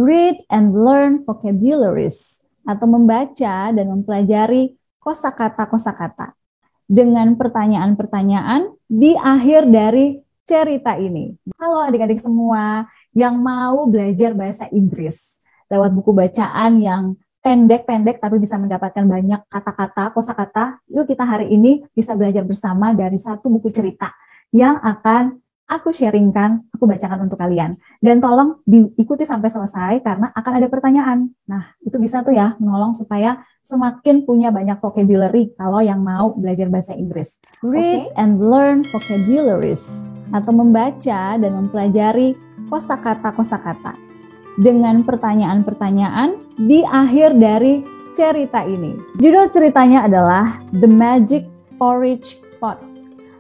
Read and learn vocabularies atau membaca dan mempelajari kosakata-kosakata dengan pertanyaan-pertanyaan di akhir dari cerita ini. Halo adik-adik semua yang mau belajar bahasa Inggris lewat buku bacaan yang pendek-pendek tapi bisa mendapatkan banyak kata-kata, kosakata. Yuk kita hari ini bisa belajar bersama dari satu buku cerita yang akan aku sharingkan, aku bacakan untuk kalian. Dan tolong diikuti sampai selesai karena akan ada pertanyaan. Nah, itu bisa tuh ya menolong supaya semakin punya banyak vocabulary kalau yang mau belajar bahasa Inggris. Read and learn vocabularies atau membaca dan mempelajari kosakata-kosakata dengan pertanyaan-pertanyaan di akhir dari cerita ini. Judul ceritanya adalah The Magic Porridge Pot,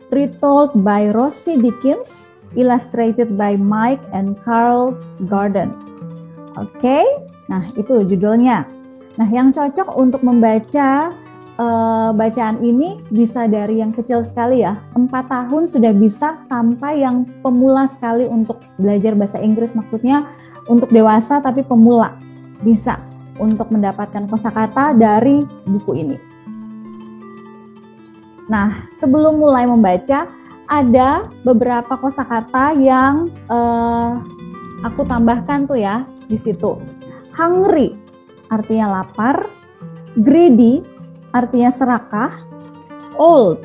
retold by Rosie Dickens, illustrated by Mike and Carl Gordon. Oke, nah itu judulnya. Nah, yang cocok untuk membaca bacaan ini bisa dari yang kecil sekali ya, 4 tahun sudah bisa, sampai yang pemula sekali untuk belajar bahasa Inggris, maksudnya untuk dewasa tapi pemula bisa untuk mendapatkan kosakata dari buku ini. Nah, sebelum mulai membaca, ada beberapa kosakata yang aku tambahkan tuh ya di situ. Hungry artinya lapar, greedy artinya serakah, old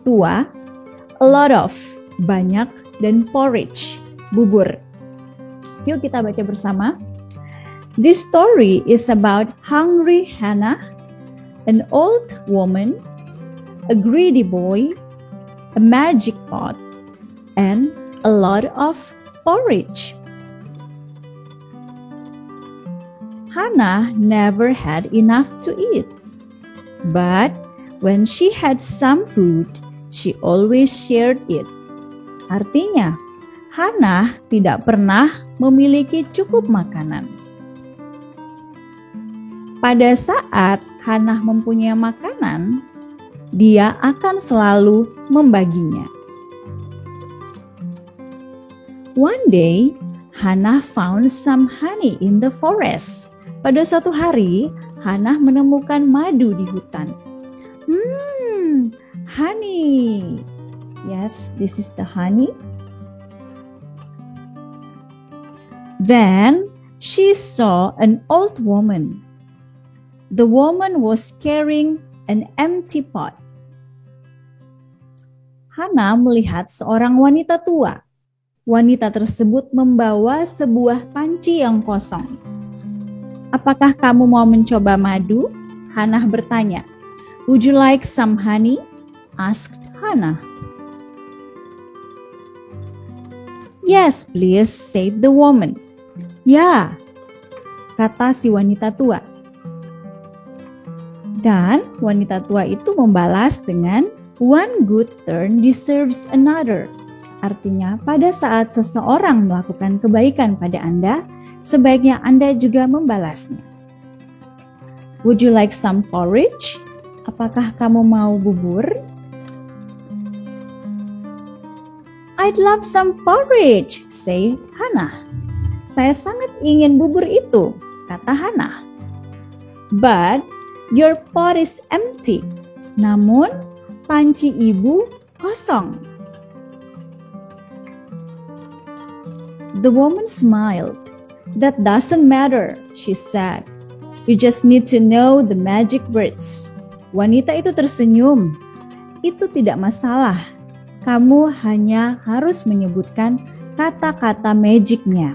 tua, a lot of banyak, dan porridge bubur. Yuk kita baca bersama. This story is about hungry Hannah, an old woman, a greedy boy, a magic pot, and a lot of porridge. Hannah never had enough to eat, but when she had some food, she always shared it. Artinya, Hannah tidak pernah memiliki cukup makanan. Pada saat Hannah mempunyai makanan, dia akan selalu membaginya. One day, Hannah found some honey in the forest. Pada suatu hari, Hannah menemukan madu di hutan. Honey. Yes, this is the honey. Then she saw an old woman. The woman was carrying an empty pot. Hannah melihat seorang wanita tua. Wanita tersebut membawa sebuah panci yang kosong. Apakah kamu mau mencoba madu? Hannah bertanya. Would you like some honey? Asked Hannah. Yes, please, said the woman. Ya, kata si wanita tua. Dan wanita tua itu membalas dengan one good turn deserves another. Artinya, pada saat seseorang melakukan kebaikan pada Anda, sebaiknya Anda juga membalasnya. Would you like some porridge? Apakah kamu mau bubur? I'd love some porridge, said Hannah. Saya sangat ingin bubur itu, kata Hannah. But your pot is empty. Namun, panci ibu kosong. The woman smiled. That doesn't matter, she said. You just need to know the magic words. Wanita itu tersenyum. Itu tidak masalah. Kamu hanya harus menyebutkan kata-kata magicnya.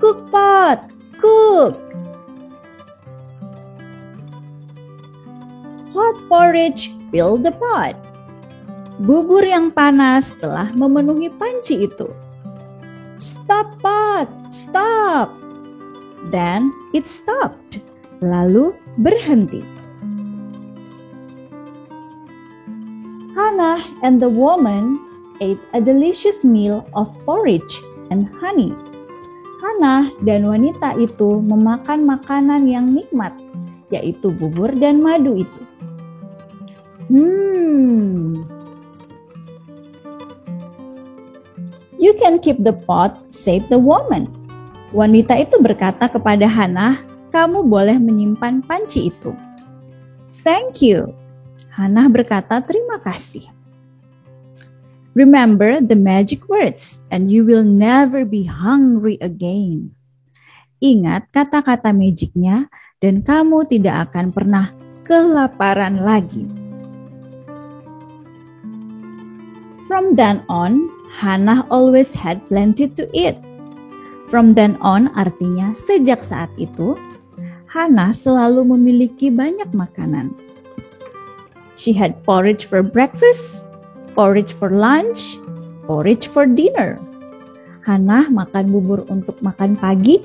Cook pot, cook. Hot porridge fill the pot. Bubur yang panas telah memenuhi panci itu. Stop pot, stop. Then it stopped. Lalu berhenti. Hannah and the woman ate a delicious meal of porridge and honey. Hannah dan wanita itu memakan makanan yang nikmat, yaitu bubur dan madu itu. You can keep the pot, said the woman. Wanita itu berkata kepada Hannah, "Kamu boleh menyimpan panci itu." "Thank you." Hannah berkata, "Terima kasih." "Remember the magic words and you will never be hungry again." Ingat kata-kata magicnya dan kamu tidak akan pernah kelaparan lagi. From then on, Hannah always had plenty to eat. From then on artinya sejak saat itu, Hannah selalu memiliki banyak makanan. She had porridge for breakfast, porridge for lunch, porridge for dinner. Hannah makan bubur untuk makan pagi,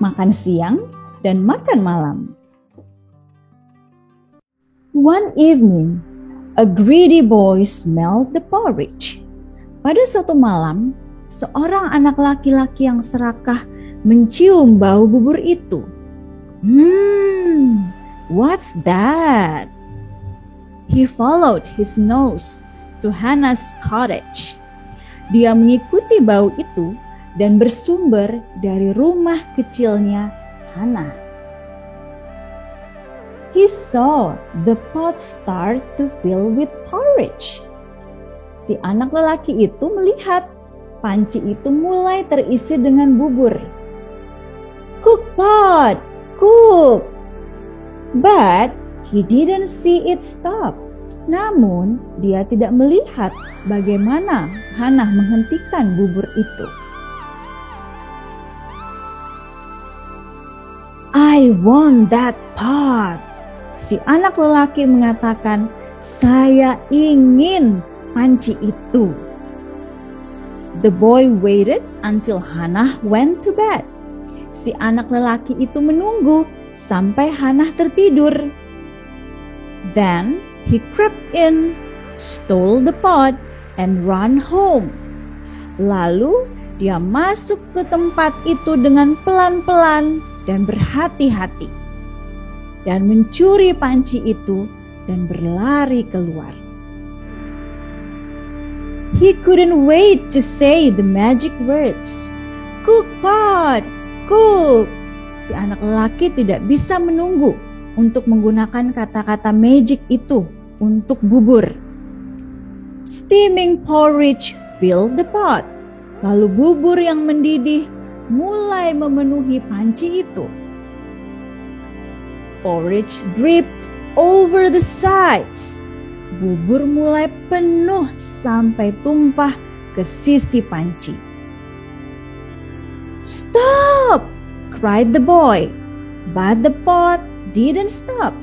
makan siang, dan makan malam. One evening, a greedy boy smelled the porridge. Pada suatu malam, seorang anak laki-laki yang serakah mencium bau bubur itu. What's that? He followed his nose to Hannah's cottage. Dia mengikuti bau itu dan bersumber dari rumah kecilnya Hannah. He saw the pot start to fill with porridge. Si anak lelaki itu melihat panci itu mulai terisi dengan bubur. "Cook pot, cook!" But he didn't see it stop. Namun dia tidak melihat bagaimana Hannah menghentikan bubur itu. "I want that pot." Si anak lelaki mengatakan, "Saya ingin panci itu." The boy waited until Hannah went to bed. Si anak lelaki itu menunggu sampai Hannah tertidur. Then he crept in, stole the pot, and ran home. Lalu dia masuk ke tempat itu dengan pelan-pelan dan berhati-hati, dan mencuri panci itu dan berlari keluar. He couldn't wait to say the magic words. "Cook pot, cook." Si anak lelaki tidak bisa menunggu untuk menggunakan kata-kata magic itu untuk bubur. Steaming porridge filled the pot. Lalu bubur yang mendidih mulai memenuhi panci itu. Porridge dripped over the sides. Bubur mulai penuh sampai tumpah ke sisi panci. "Stop!" cried the boy, but the pot didn't stop.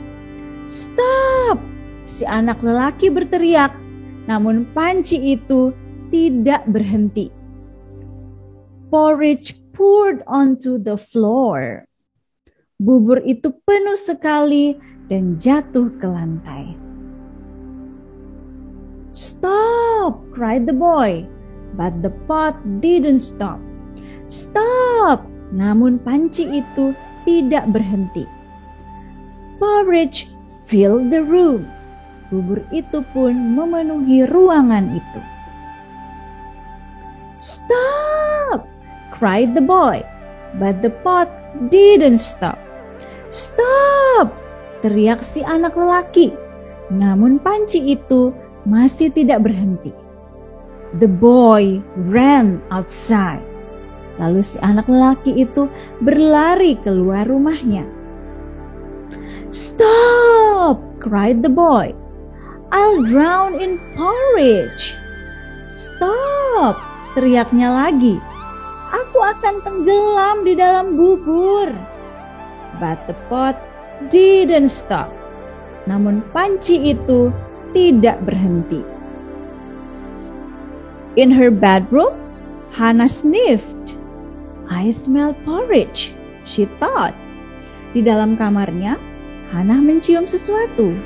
"Stop!" Si anak lelaki berteriak, namun panci itu tidak berhenti. Porridge poured onto the floor. Bubur itu penuh sekali dan jatuh ke lantai. "Stop!" cried the boy, but the pot didn't stop. "Stop!" Namun panci itu tidak berhenti. Porridge filled the room. Bubur itu pun memenuhi ruangan itu. "Stop!" cried the boy, but the pot didn't stop. "Stop!" teriak si anak lelaki, namun panci itu masih tidak berhenti. The boy ran outside. Lalu si anak lelaki itu berlari keluar rumahnya. "Stop!" cried the boy. "I'll drown in porridge." "Stop!" teriaknya lagi. "Aku akan tenggelam di dalam bubur." But the pot didn't stop. Namun panci itu tidak berhenti. In her bedroom, Hannah sniffed. "I smell porridge," she thought. Di dalam kamarnya, Hannah mencium sesuatu.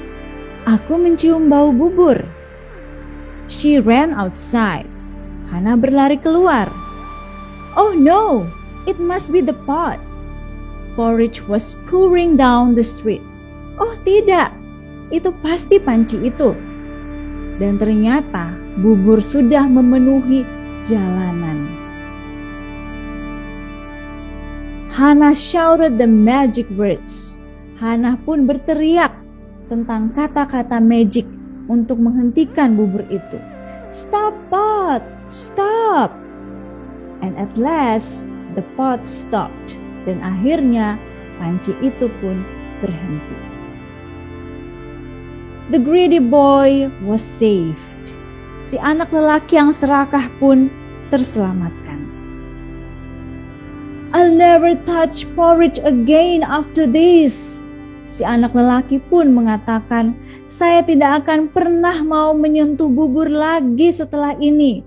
"Aku mencium bau bubur." She ran outside. Hannah berlari keluar. "Oh no, it must be the pot." Porridge was pouring down the street. Oh tidak, itu pasti panci itu. Dan ternyata bubur sudah memenuhi jalanan. Hannah shouted the magic words. Hannah pun berteriak tentang kata-kata magic untuk menghentikan bubur itu. Stop pot! Stop! And at last, the pot stopped. Dan akhirnya panci itu pun berhenti. The greedy boy was saved. Si anak lelaki yang serakah pun terselamatkan. I'll never touch porridge again after this. Si anak lelaki pun mengatakan, saya tidak akan pernah mau menyentuh bubur lagi setelah ini.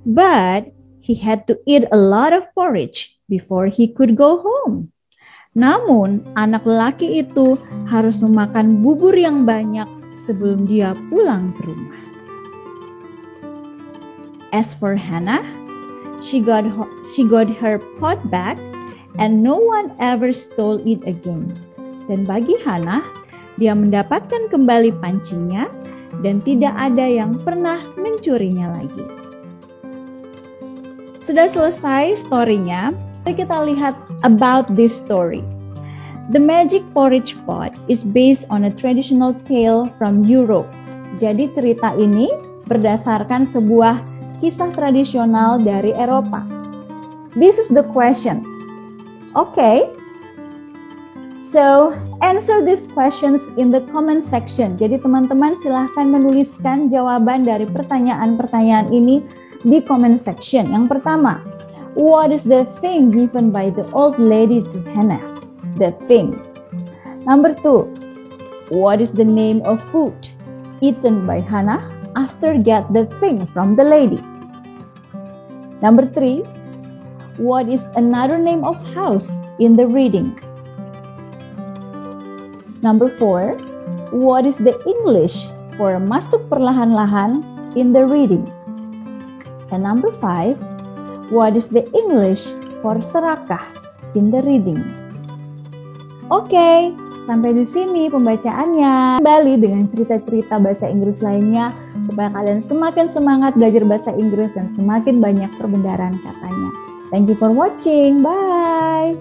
But he had to eat a lot of porridge before he could go home. Namun, anak lelaki itu harus memakan bubur yang banyak sebelum dia pulang ke rumah. As for Hannah, she got her pot back and no one ever stole it again. Dan bagi Hannah, dia mendapatkan kembali pancinya dan tidak ada yang pernah mencurinya lagi. Sudah selesai story-nya. Mari kita lihat about this story. The magic porridge pot is based on a traditional tale from Europe. Jadi cerita ini berdasarkan sebuah kisah tradisional dari Eropa. This is the question. Okay. So, answer these questions in the comment section. Jadi teman-teman silahkan menuliskan jawaban dari pertanyaan-pertanyaan ini di comment section. Yang pertama, what is the thing given by the old lady to Hannah? The thing. Number 2, what is the name of food eaten by Hannah after get the thing from the lady? Number 3, what is another name of house in the reading? Number 4, what is the English for masuk perlahan-lahan in the reading? And number 5, what is the English for serakah in the reading? Oke, sampai di sini pembacaannya. Kembali dengan cerita-cerita bahasa Inggris lainnya supaya kalian semakin semangat belajar bahasa Inggris dan semakin banyak perbendaharaan katanya. Thank you for watching. Bye.